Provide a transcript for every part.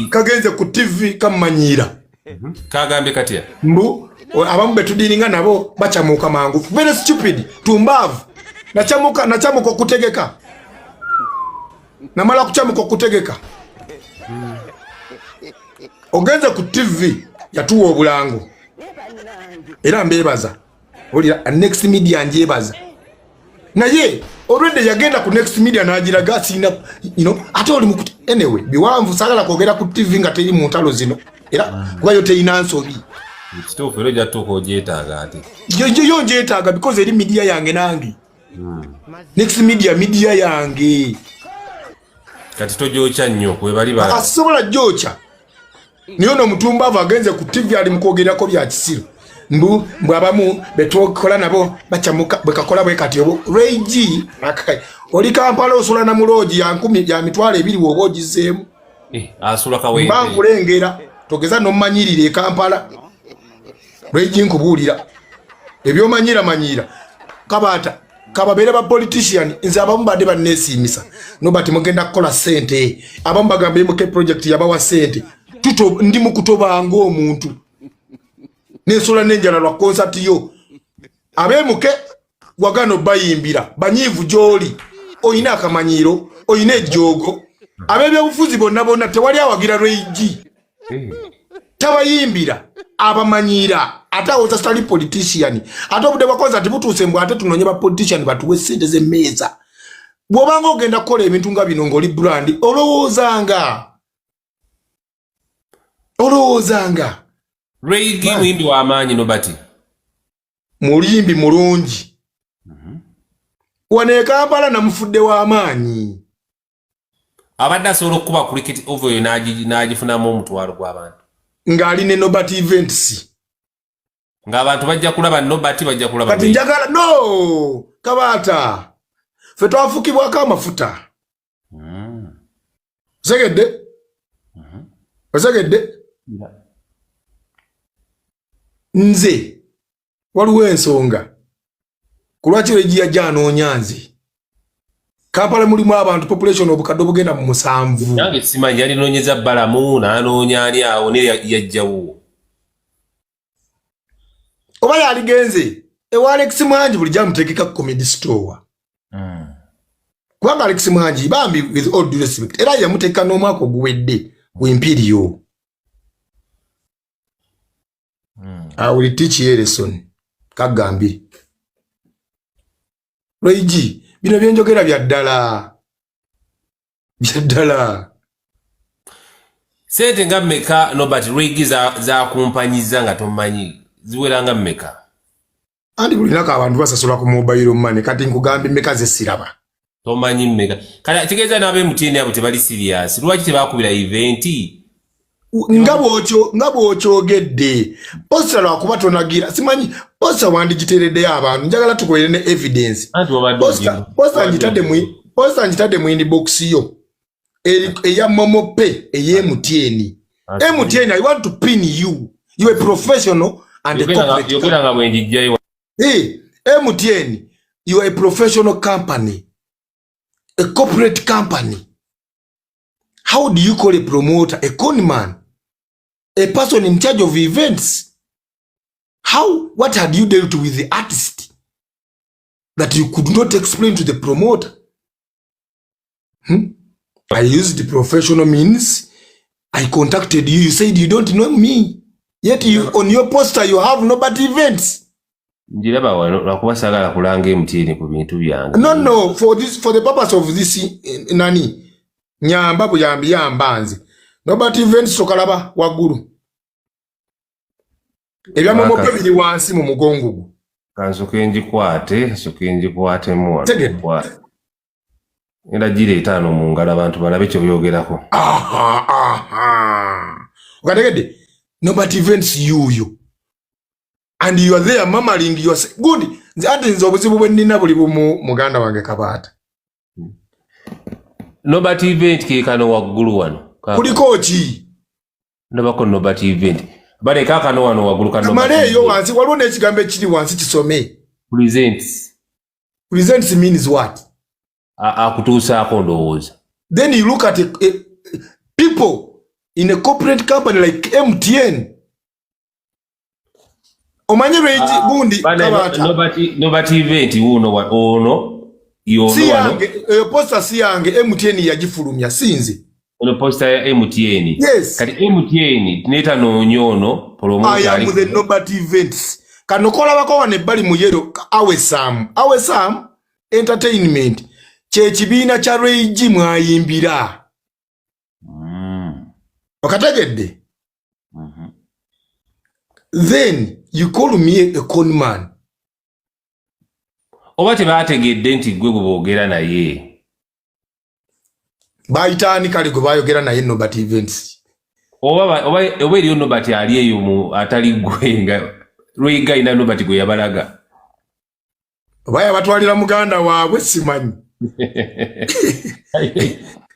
kagenze ku TV kamanyira kagambe katya mbu abamu betudiringa nabo bachamuka mangu very stupid tumbavu nachamuka kutegeka namala kuchamuka kutegeka ogenze ku TV yatuwa obulango era mbebaza olira next media njebaza naye already yagenda ku next media nagira gasina ate oli mukuti anyway biwanvu sagala kwogera ku TV nga teri mu ntalo zino era kuba yo teyina nsobi stove roja toko jetaga ati yo njetaga because eri media yange nangi next media yange kati tojocha nnyo kwe bali ba asobola jocha niyo no mutumba agenze ku TV ali mukogerako bya kisiro mbu abamu betokola nabo bachamuka bekakola bwe kati obo Regi akai oli Kampala osula na muloji ya 10 ya mitwale 2 wobogizemu asula kawe bankulengera togeza no manyirire Kampala Regi nkubulira ebyo manyira kabata kababere ba politician nze abamu bade banesimisa no bati mugenda kola sente abamu bagambe mu project yabawa sente tuto ndi mukutoba ngo omuntu nesola nenjala lwa concert yo abemuke wagano bayimbira banyivu joli oyina akamanyiro oyina ejogo abebya bufuzi bonna tewali awagira Regi tabayimbira abamanyira ata otastali politician ata obude bwa concert butuse mbwa ate tunonye ba politician batuwe sente ze meza bwobanga ogenda kola ebintu nga bino ngoli brand olowozanga Regi mwimbi wa amanyi nobati mulimbi mulungi wane Kampala namufudde wa amanyi abadde asobola okuba cricket over yo nagifunamu omutwalo gw'abantu ngali ne Nobati events ng'abantu bajja kulaba Nobati bajja kulaba kati njagala no kabata fe twafukibwako amafuta segedde nze waliwo ensonga kulwaki Regi yajja anoonyanze Kampala mulimu abantu population obukadde bugenda mu 7 nange simanyi yalinoonyeza Balamu n'anoonya ani awo ne yajjawo oba yaligenze ewa Alex Mwangi buli jamutegeka ku comedy store kubanga Alex Mwangi bambi with all due respect era yamuteeka n'omwaka oguwedde w'Imperial I will teach you a lesson kagambiri Regi bino byenjogera bya ddala sente nga mmeka Nobati Regi za kumpanyiza nga tomanyi ziwera nga mmeka andi bulinako abantu basasula ku mobile money kati nkugambe mmeka ze siraba tomanyi mmeka kati kitegeeza n'abe mutini abo tebali serious lwaki tebakubira event ngabo okyogedde posta lwakuba tonagira simanyi posta wandigitereddeyo abantu njagala tukolere ne evidence posta njitadde mu inbox yo eya Momope eye MTN MTN I want to pin you a professional and a corporate MTN you are a professional company a corporate company. How do you call a promoter, a conman, a person in charge of events? What had you dealt with the artist that you could not explain to the promoter? I used the professional means. I contacted you. You said you don't know me. Yet you on your poster you have Nobati events. No, for the purpose of this nani. Nyamba buyambi yambanzi Nobati events sokalaba waguru ebya Momope bili wansi mu mugongo kansoke njikwate mu era jire etano mu ngala abantu balabe kyo byogerako ukategede Nobati events you and you are there mamaling you are good ati nzo obuzibu bwe nina buli mu muganda wange Kabata Nobati event ke kano waggulu wano kuliko ki nabako Nobati event bale kakano wano waggulu kano male yo wansi waliwo n'ekigambo ekiri wansi kisome presents means what akutuusaako ndowooza then you look at people in a corporate company like MTN. Omanye Reiji bundi kabata. Nobody event ono siyange posta siyange MTN yagifulumya sinze. Ono posta ya MTN. Yes. Kati MTN neta no nyono promote I am the nobody events. Kanokola bako wane bali muyero Awesam entertainment. Chechibina cha Reiji mwayimbira. Okategedde. Then you call me a con man. Oba tebategedde nti gwe boogera naye. Bayitani kale gwe bayogera naye nobody events. Oba eriyo nobody ali eyo mu atali gwe nga Rweiga ina nobody gwe yabalaga. Oba yabatwalira muganda waabwe simanyi.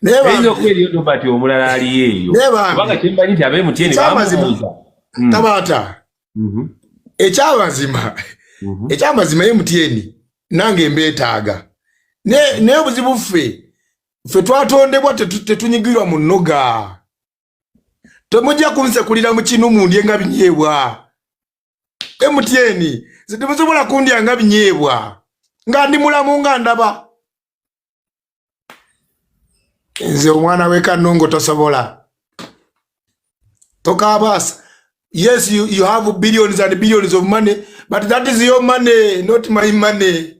Neba enzo kweli nobody omulala ali eyo. Kubanga kyembanyi nti abe MTN bamubuuza. Tabata. Ekyamazima MTN nange mbetaaga. Ne obuzibu ffe twatondebwa tetunyigirwa mu nnoga. Temujja kunsekulira mu kinu mundye nga binyeebwa. MTN zitemusobola kundya nga binyeebwa. Nga ndi mulamu nga ndaba. Nze omwana w'Kanongo tosobola. Tokabasa. Yes, you have billions and billions of money, but that is your money, not my money.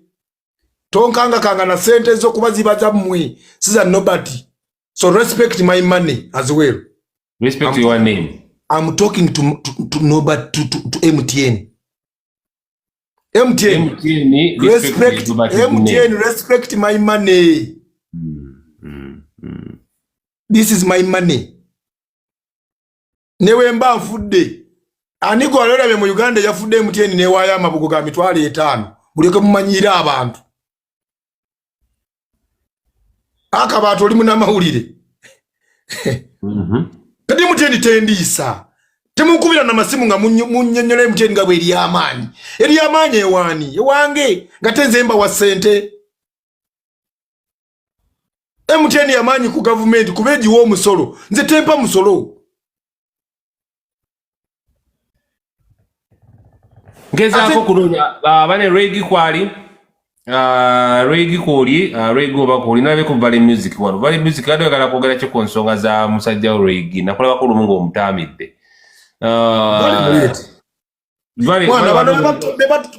Tonkanga na sente zo kuba zibaza mmwe. Siza nobody. So respect my money as well. Respect your name. I'm talking to nobody, to MTN. MTN respect my money. This is my money. Newe mba nfudde. Aniko alora mu Uganda yafudde MTN ne waya amabugo ga mitwale 5. Buleke mumanyira abantu. Aka bato oli muna mahulire. Kadi MTN tendisa. Temukubira na masimu nga munnyonnyola MTN nga bwe eri amaanyi. Eri amaanyi ewani. Ewange ngatenze mba wa sente. MTN yamanyi ku government kubeji wo musolo. Nze tempa musolo. Ngezako kunonya bane Reigi kwali Reigi koli Reigi oba koli nabe ku Valley Music wano Valley Music ado yakala kwogera kyo konsonga za musajja Reigi nakola bakulu mungu omutamidde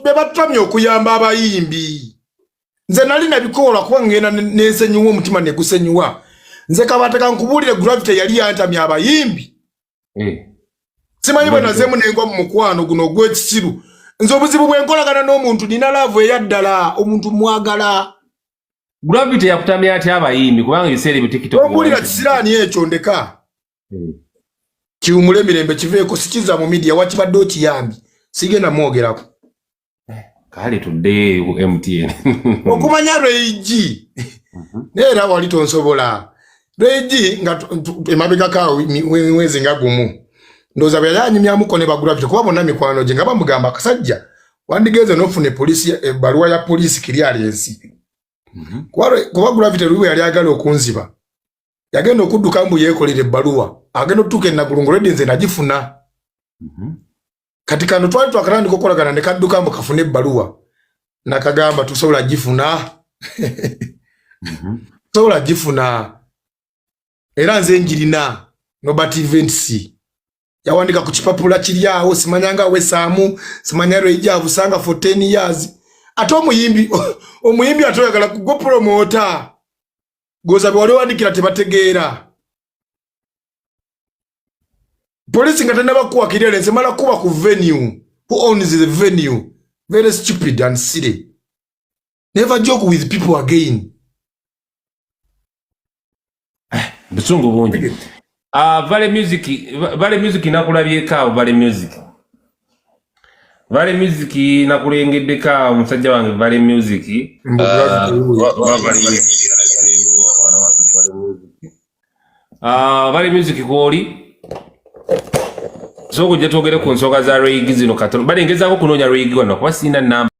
beba tutamye okuyamba abayimbi. Nze nali nabikola kuba ngenda nesenyiwa omutima ne gusenyuwa. Nze kabateka nkubulire Gravity yali yantamye abayimbi. Simanyi bwe nazemu nengo mu mukwano guno gw'ekisiru. Nze obuzibu bwenkolagana n'omuntu nina love eyaddala omuntu mwagala. Gravity yakutamya ati abayimbi kubanga biseera byo TikTok. Ombulira kisiraani ekyo ndeka. Kiwumule mirembe kiveeko sikiza mu media wakibadde okiyambi. Sigenda mwogerako. Kale tudde MTN. Okumanya Reigi. Neera wali tonsobola. Reigi nga emabega kawo mwezi nga gumu. Ndoza byanyumyamuko ne Gravity kuba bonna mikwano gye nga bamugamba akasajja wandigeze nofune polisi baluwa ya polisi clearance. Kuba Gravity ruwe yali agala okunziba. Yagenda okudduka mbu yeekolere baluwa. Agenda tuke na Gulungu Red nze nagifuna. Katika ndo twali twakalandi kokolagana ne kadduka mbu kafune baluwa. Nakagamba tusobola gifuna. Tusobola gifuna. Era nze njirina nobody events. Yawandika ku kipapula kiri awo simanyanga Awesam simanya Reigi avusanga for 10 years. Ate omuyimbi atoyagala ku promoter. Goza bwali wandikira tebategeera. Police ngatenda bakuwa kirele nsemala kuba ku venue. Who owns the venue? Very stupid and silly. Never joke with people again. Bisungu bungi. Valley Music nakulabyeka Valley Music. Valley Music nakulengeddeka omusajja wange Valley Music. Valley Music kwoli. So kujja twogere ku nsonga za Reigi zino katono. Bali ngezaako kunoonya Reigi wano kuba sina namba.